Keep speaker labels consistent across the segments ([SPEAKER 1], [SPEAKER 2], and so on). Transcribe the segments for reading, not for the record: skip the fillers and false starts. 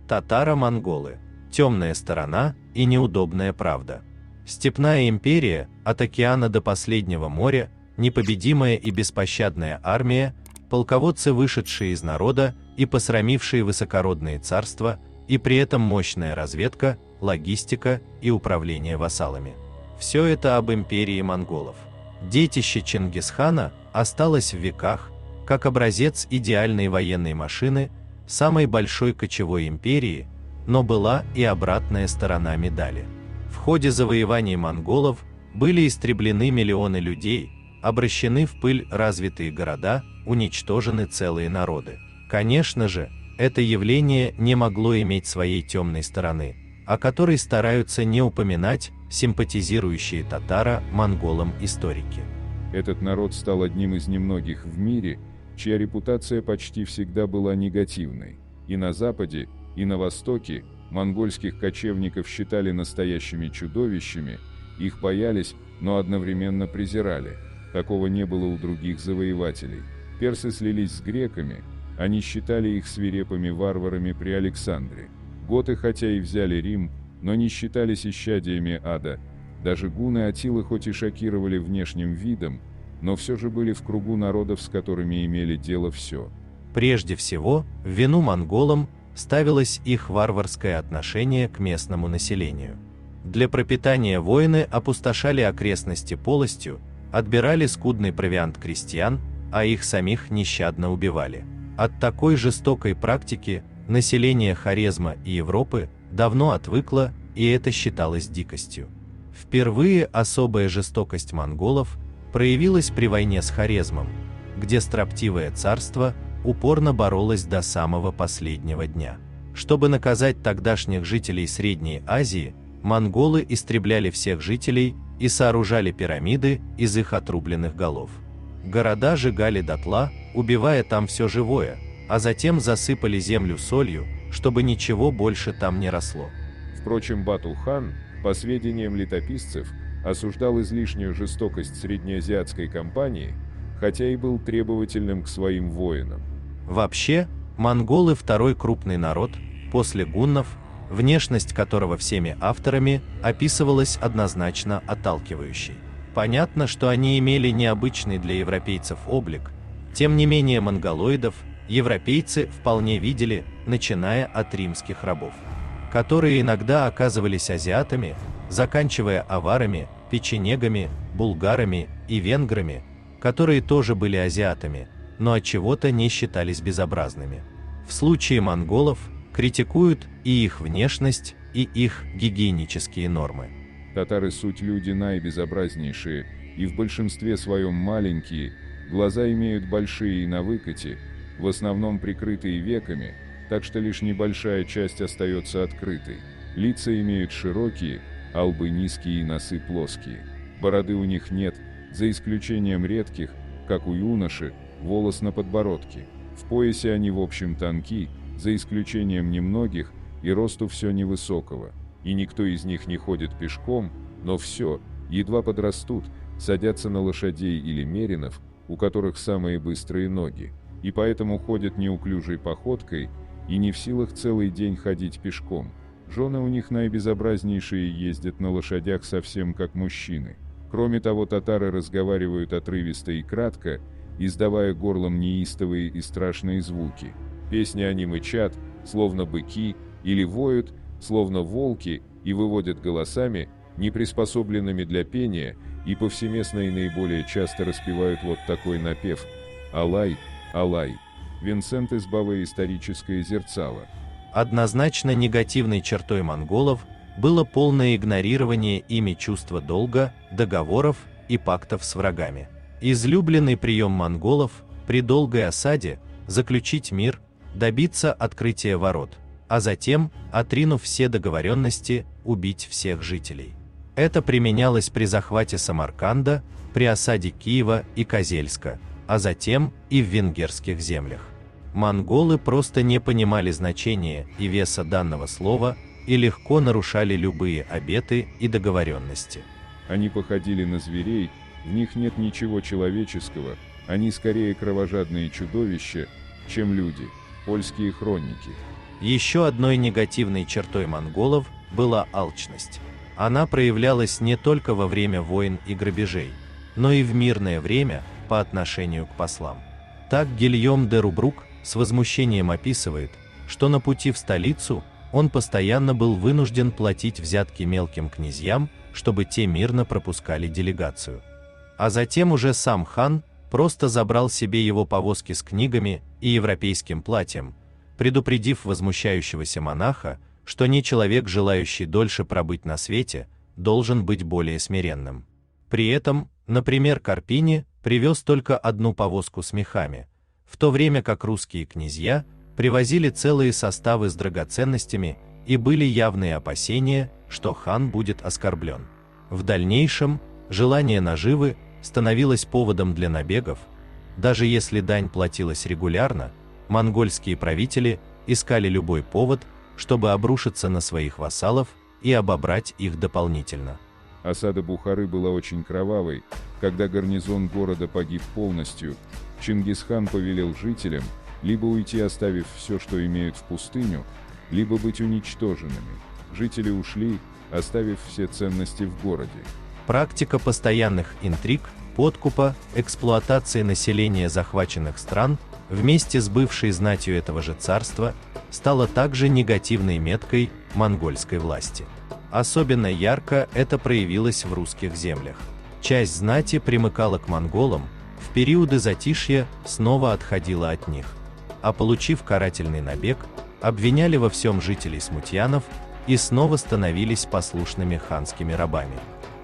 [SPEAKER 1] Татаро-монголы. Темная сторона и неудобная правда. Степная империя, от океана до последнего моря, непобедимая и беспощадная армия, полководцы, вышедшие из народа и посрамившие высокородные царства, и при этом мощная разведка, логистика и управление вассалами. Все это об империи монголов. Детище Чингисхана осталось в веках, как образец идеальной военной машины, самой большой кочевой империи, но была и обратная сторона медали. В ходе завоеваний монголов были истреблены миллионы людей, обращены в пыль развитые города, уничтожены целые народы. Конечно же, это явление не могло иметь своей темной стороны, о которой стараются не упоминать симпатизирующие татаро-монголам историки.
[SPEAKER 2] Этот народ стал одним из немногих в мире, чья репутация почти всегда была негативной. И на Западе, и на Востоке монгольских кочевников считали настоящими чудовищами, их боялись, но одновременно презирали. Такого не было у других завоевателей. Персы слились с греками, они считали их свирепыми варварами при Александре. Готы хотя и взяли Рим, но не считались исчадиями ада. Даже гунны Аттилы хоть и шокировали внешним видом, но все же были в кругу народов, с которыми имели дело все.
[SPEAKER 1] Прежде всего, в вину монголам ставилось их варварское отношение к местному населению. Для пропитания воины опустошали окрестности полостью, отбирали скудный провиант крестьян, а их самих нещадно убивали. От такой жестокой практики население Хорезма и Европы давно отвыкло, и это считалось дикостью. Впервые особая жестокость монголов проявилась при войне с Хорезмом, где строптивое царство упорно боролось до самого последнего дня. Чтобы наказать тогдашних жителей Средней Азии, монголы истребляли всех жителей и сооружали пирамиды из их отрубленных голов. Города сжигали дотла, убивая там все живое, а затем засыпали землю солью, чтобы ничего больше там не росло.
[SPEAKER 2] Впрочем, Бату-хан, по сведениям летописцев, осуждал излишнюю жестокость среднеазиатской кампании, хотя и был требовательным к своим воинам.
[SPEAKER 1] Вообще, монголы – второй крупный народ, после гуннов, внешность которого всеми авторами описывалась однозначно отталкивающей. Понятно, что они имели необычный для европейцев облик, тем не менее монголоидов европейцы вполне видели, начиная от римских рабов, которые иногда оказывались азиатами, заканчивая аварами, печенегами, булгарами и венграми, которые тоже были азиатами, но отчего-то не считались безобразными. В случае монголов критикуют и их внешность, и их гигиенические нормы.
[SPEAKER 2] Татары суть люди наибезобразнейшие, и в большинстве своем маленькие, глаза имеют большие и на выкате, в основном прикрытые веками, так что лишь небольшая часть остается открытой. Лица имеют широкие, а лбы низкие и носы плоские. Бороды у них нет, за исключением редких, как у юноши, волос на подбородке. В поясе они в общем тонки, за исключением немногих, и росту все невысокого. И никто из них не ходит пешком, но все, едва подрастут, садятся на лошадей или меринов, у которых самые быстрые ноги, и поэтому ходят неуклюжей походкой и не в силах целый день ходить пешком. Жены у них наибезобразнейшие ездят на лошадях совсем как мужчины. Кроме того, татары разговаривают отрывисто и кратко, издавая горлом неистовые и страшные звуки. Песни они мычат, словно быки, или воют, словно волки, и выводят голосами, не приспособленными для пения, и повсеместно и наиболее часто распевают вот такой напев: «Алай, Алай». Винсент из Баве «Историческое зерцало».
[SPEAKER 1] Однозначно негативной чертой монголов было полное игнорирование ими чувства долга, договоров и пактов с врагами. Излюбленный прием монголов при долгой осаде – заключить мир, добиться открытия ворот, а затем, отринув все договоренности, убить всех жителей. Это применялось при захвате Самарканда, при осаде Киева и Козельска, а затем и в венгерских землях. Монголы просто не понимали значения и веса данного слова и легко нарушали любые обеты и договоренности.
[SPEAKER 2] Они походили на зверей, в них нет ничего человеческого, они скорее кровожадные чудовища, чем люди. Польские хроники.
[SPEAKER 1] Еще одной негативной чертой монголов была алчность. Она проявлялась не только во время войн и грабежей, но и в мирное время по отношению к послам. Так Гильем де Рубрук с возмущением описывает, что на пути в столицу он постоянно был вынужден платить взятки мелким князьям, чтобы те мирно пропускали делегацию. А затем уже сам хан просто забрал себе его повозки с книгами и европейским платьем, предупредив возмущающегося монаха, что не человек, желающий дольше пробыть на свете, должен быть более смиренным. При этом, например, Карпини привез только одну повозку с мехами, в то время как русские князья привозили целые составы с драгоценностями, и были явные опасения, что хан будет оскорблен. В дальнейшем желание наживы становилось поводом для набегов. Даже если дань платилась регулярно, монгольские правители искали любой повод, чтобы обрушиться на своих вассалов и обобрать их дополнительно.
[SPEAKER 2] Осада Бухары была очень кровавой. Когда гарнизон города погиб полностью, Чингисхан повелел жителям либо уйти, оставив все, что имеют в пустыню, либо быть уничтоженными. Жители ушли, оставив все ценности в городе.
[SPEAKER 1] Практика постоянных интриг, подкупа, эксплуатации населения захваченных стран вместе с бывшей знатью этого же царства стала также негативной меткой монгольской власти. Особенно ярко это проявилось в русских землях. Часть знати примыкала к монголам, в периоды затишья снова отходила от них, а получив карательный набег, обвиняли во всем жителей смутьянов и снова становились послушными ханскими рабами.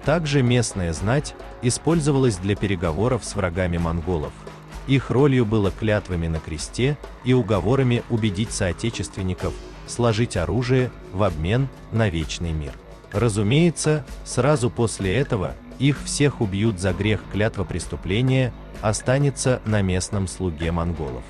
[SPEAKER 1] Также местная знать использовалась для переговоров с врагами монголов. Их ролью было клятвами на кресте и уговорами убедить соотечественников сложить оружие в обмен на вечный мир. Разумеется, сразу после этого их всех убьют за грех клятвопреступления, останется на местном слуге монголов.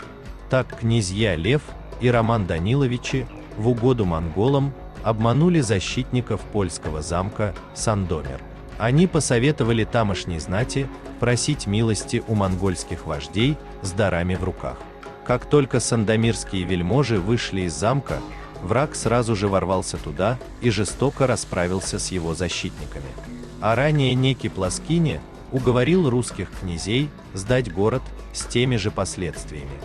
[SPEAKER 1] Так князья Лев и Роман Даниловичи в угоду монголам обманули защитников польского замка Сандомир. Они посоветовали тамошней знати просить милости у монгольских вождей с дарами в руках. Как только сандомирские вельможи вышли из замка, враг сразу же ворвался туда и жестоко расправился с его защитниками. А ранее некий Плоскине уговорил русских князей сдать город с теми же последствиями.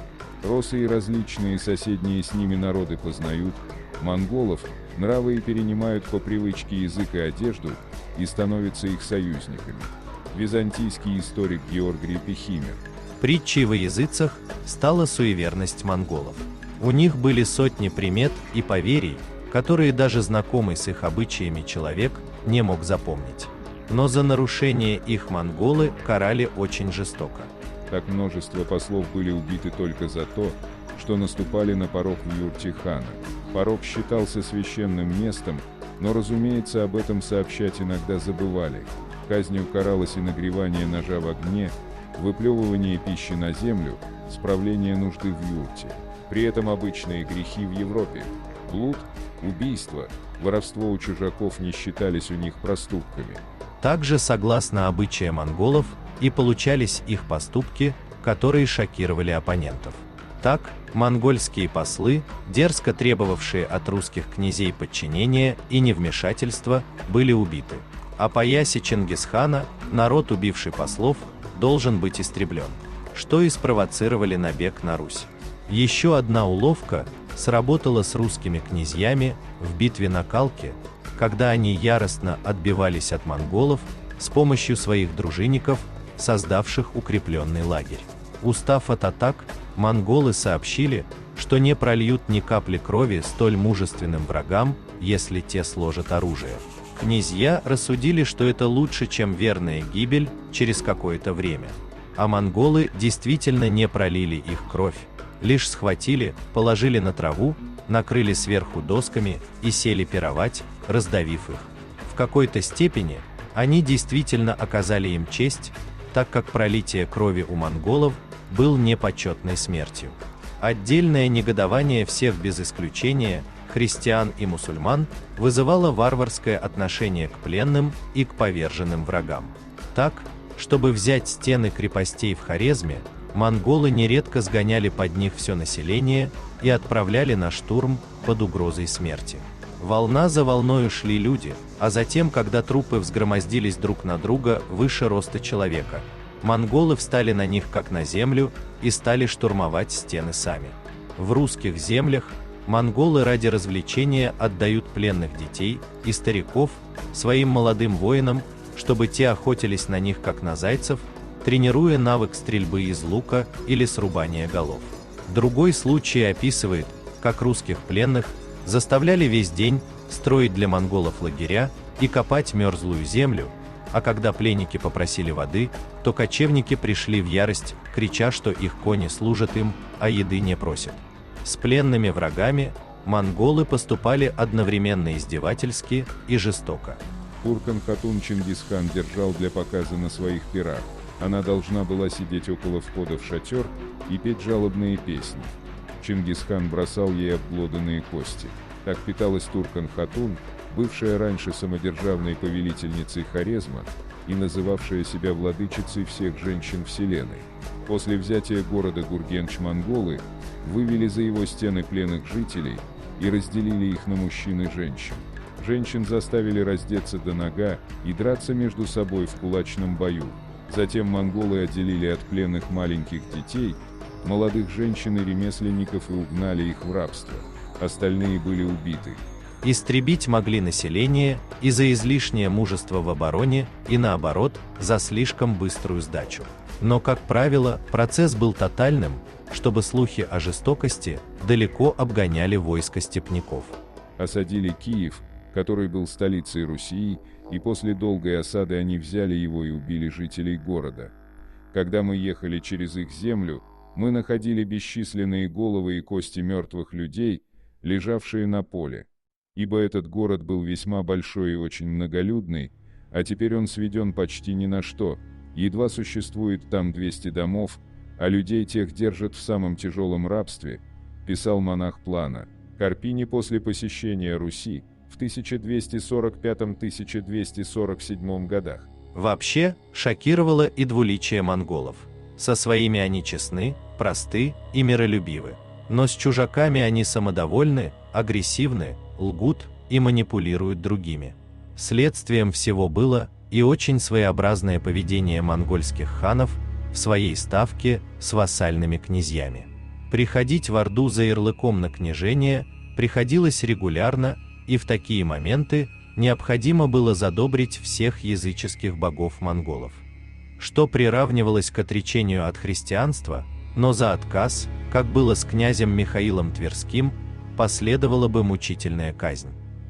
[SPEAKER 2] Росы и различные соседние с ними народы познают монголов, нравы и перенимают по привычке язык и одежду, и становятся их союзниками. Византийский историк Георгий Пехимер.
[SPEAKER 1] Притчей во языцах стала суеверность монголов. У них были сотни примет и поверий, которые даже знакомый с их обычаями человек не мог запомнить. Но за нарушение их монголы карали очень жестоко.
[SPEAKER 2] Так множество послов были убиты только за то, что наступали на порог в юрте хана. Порог считался священным местом, но, разумеется, об этом сообщать иногда забывали. Казнью каралось и нагревание ножа в огне, выплевывание пищи на землю, справление нужды в юрте. При этом обычные грехи в Европе – блуд, убийство, воровство у чужаков не считались у них проступками.
[SPEAKER 1] Также, согласно обычаям монголов, и получались их поступки, которые шокировали оппонентов. Так, монгольские послы, дерзко требовавшие от русских князей подчинения и невмешательства, были убиты. А по ясе Чингисхана народ, убивший послов, должен быть истреблен, что и спровоцировали набег на Русь. Еще одна уловка сработала с русскими князьями в битве на Калке, когда они яростно отбивались от монголов с помощью своих дружинников, создавших укрепленный лагерь. Устав от атак, монголы сообщили, что не прольют ни капли крови столь мужественным врагам, если те сложат оружие. Князья рассудили, что это лучше, чем верная гибель через какое-то время. А монголы действительно не пролили их кровь, лишь схватили, положили на траву, накрыли сверху досками и сели пировать, раздавив их. В какой-то степени они действительно оказали им честь, так как пролитие крови у монголов был непочетной смертью. Отдельное негодование всех без исключения, христиан и мусульман, вызывало варварское отношение к пленным и к поверженным врагам. Так, чтобы взять стены крепостей в Хорезме, Монголы нередко сгоняли под них все население и отправляли на штурм под угрозой смерти. Волна за волною шли люди, а затем, когда трупы взгромоздились друг на друга выше роста человека, монголы встали на них как на землю и стали штурмовать стены сами. В русских землях монголы ради развлечения отдают пленных детей и стариков своим молодым воинам, чтобы те охотились на них как на зайцев, тренируя навык стрельбы из лука или срубания голов. Другой случай описывает, как русских пленных заставляли весь день строить для монголов лагеря и копать мерзлую землю, а когда пленники попросили воды, то кочевники пришли в ярость, крича, что их кони служат им, а еды не просят. С пленными врагами монголы поступали одновременно издевательски и жестоко.
[SPEAKER 2] Туркан-хатун Чингисхан держал для показа на своих пирах. Она должна была сидеть около входа в шатер и петь жалобные песни. Чингисхан бросал ей обглоданные кости. Так питалась Туркан-хатун, бывшая раньше самодержавной повелительницей Хорезма и называвшая себя владычицей всех женщин Вселенной. После взятия города Гургенч монголы вывели за его стены пленных жителей и разделили их на мужчин и женщин. Женщин заставили раздеться до нога и драться между собой в кулачном бою. Затем монголы отделили от пленных маленьких детей, молодых женщин и ремесленников и угнали их в рабство. Остальные были убиты.
[SPEAKER 1] Истребить могли население и за излишнее мужество в обороне, и наоборот, за слишком быструю сдачу. Но, как правило, процесс был тотальным, чтобы слухи о жестокости далеко обгоняли войско степняков.
[SPEAKER 2] Осадили Киев, который был столицей Руси, и после долгой осады они взяли его и убили жителей города. Когда мы ехали через их землю, мы находили бесчисленные головы и кости мертвых людей, лежавшие на поле. Ибо этот город был весьма большой и очень многолюдный, а теперь он сведен почти ни на что, едва существует там 200 домов, а людей тех держат в самом тяжелом рабстве, писал монах Плана. Карпини после посещения Руси в 1245-1247 годах.
[SPEAKER 1] Вообще, шокировало и двуличие монголов. Со своими они честны, просты и миролюбивы. Но с чужаками они самодовольны, агрессивны, лгут и манипулируют другими. Следствием всего было и очень своеобразное поведение монгольских ханов в своей ставке с вассальными князьями. Приходить в Орду за ярлыком на княжение приходилось регулярно, и в такие моменты необходимо было задобрить всех языческих богов монголов, что приравнивалось к отречению от христианства, но за отказ, как было с князем Михаилом Тверским, последовала бы мучительная казнь.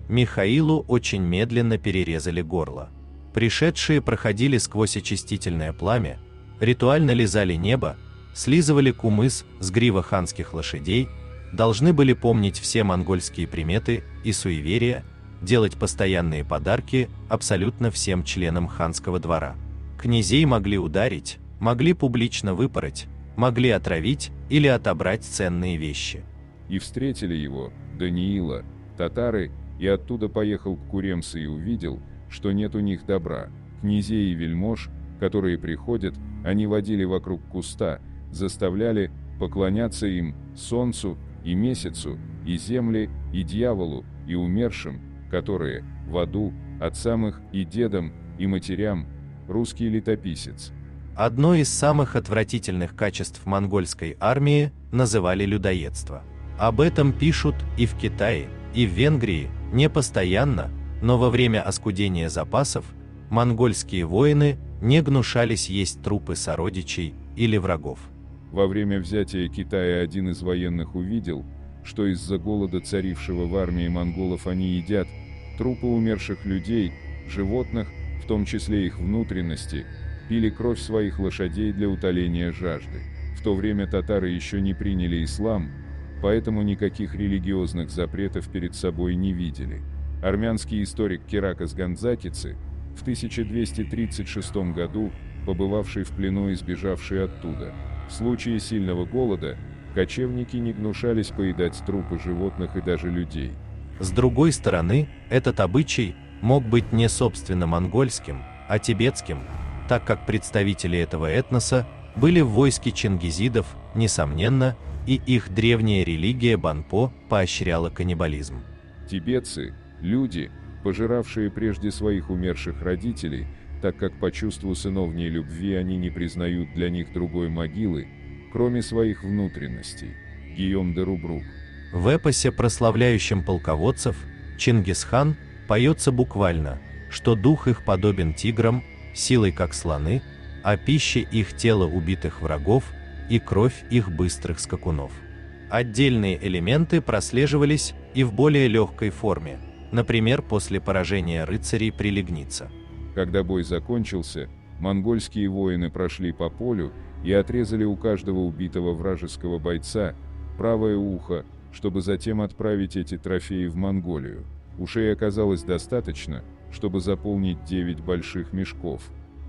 [SPEAKER 1] Михаилу очень медленно перерезали горло. Пришедшие проходили сквозь очистительное пламя, ритуально лизали небо, слизывали кумыс с грива ханских лошадей, должны были помнить все монгольские приметы и суеверия, делать постоянные подарки абсолютно всем членам ханского двора. Князей могли ударить, могли публично выпороть, могли отравить или отобрать ценные вещи.
[SPEAKER 2] И встретили его, Даниила, татары, и оттуда поехал к Куремсы и увидел, что нет у них добра. Князей и вельмож, которые приходят, они водили вокруг куста, заставляли поклоняться им, солнцу и месяцу, и земле, и дьяволу, и умершим, которые в аду, отцам их и дедам, и матерям. Русский летописец.
[SPEAKER 1] Одно из самых отвратительных качеств монгольской армии называли людоедство. Об этом пишут и в Китае, и в Венгрии, не постоянно, но во время оскудения запасов монгольские воины не гнушались есть трупы сородичей или врагов.
[SPEAKER 2] Во время взятия Китая один из военных увидел, что из-за голода, царившего в армии монголов, они едят трупы умерших людей, животных, в том числе их внутренности, пили кровь своих лошадей для утоления жажды. В то время татары еще не приняли ислам, поэтому никаких религиозных запретов перед собой не видели. Армянский историк Керакас Ганзакицы, в 1236 году, побывавший в плену и сбежавший оттуда, в случае сильного голода, кочевники не гнушались поедать трупы животных и даже людей.
[SPEAKER 1] С другой стороны, этот обычай мог быть не собственно монгольским, а тибетским, так как представители этого этноса были в войске чингизидов, несомненно, и их древняя религия Банпо поощряла каннибализм.
[SPEAKER 2] Тибетцы – люди, пожиравшие прежде своих умерших родителей, так как по чувству сыновней любви они не признают для них другой могилы, кроме своих внутренностей. Гийом де Рубрук.
[SPEAKER 1] В эпосе, прославляющем полководцев, Чингисхан поется буквально, что дух их подобен тиграм, силой как слоны, а пища их тела убитых врагов и кровь их быстрых скакунов. Отдельные элементы прослеживались и в более легкой форме, например, после поражения рыцарей при Лигнице.
[SPEAKER 2] Когда бой закончился, монгольские воины прошли по полю и отрезали у каждого убитого вражеского бойца правое ухо, чтобы затем отправить эти трофеи в Монголию. Ушей оказалось достаточно, чтобы заполнить 9 больших мешков.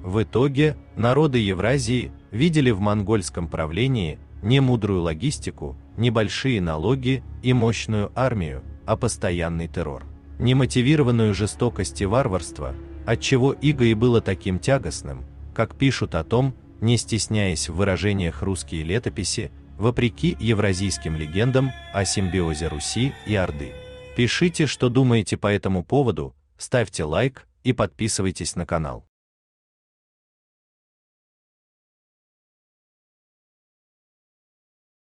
[SPEAKER 1] В итоге, народы Евразии видели в монгольском правлении не мудрую логистику, небольшие налоги и мощную армию, а постоянный террор. Немотивированную жестокость и варварство, отчего иго и было таким тягостным, как пишут о том, не стесняясь в выражениях русские летописи, вопреки евразийским легендам о симбиозе Руси и Орды. Пишите, что думаете по этому поводу, ставьте лайк и подписывайтесь на канал.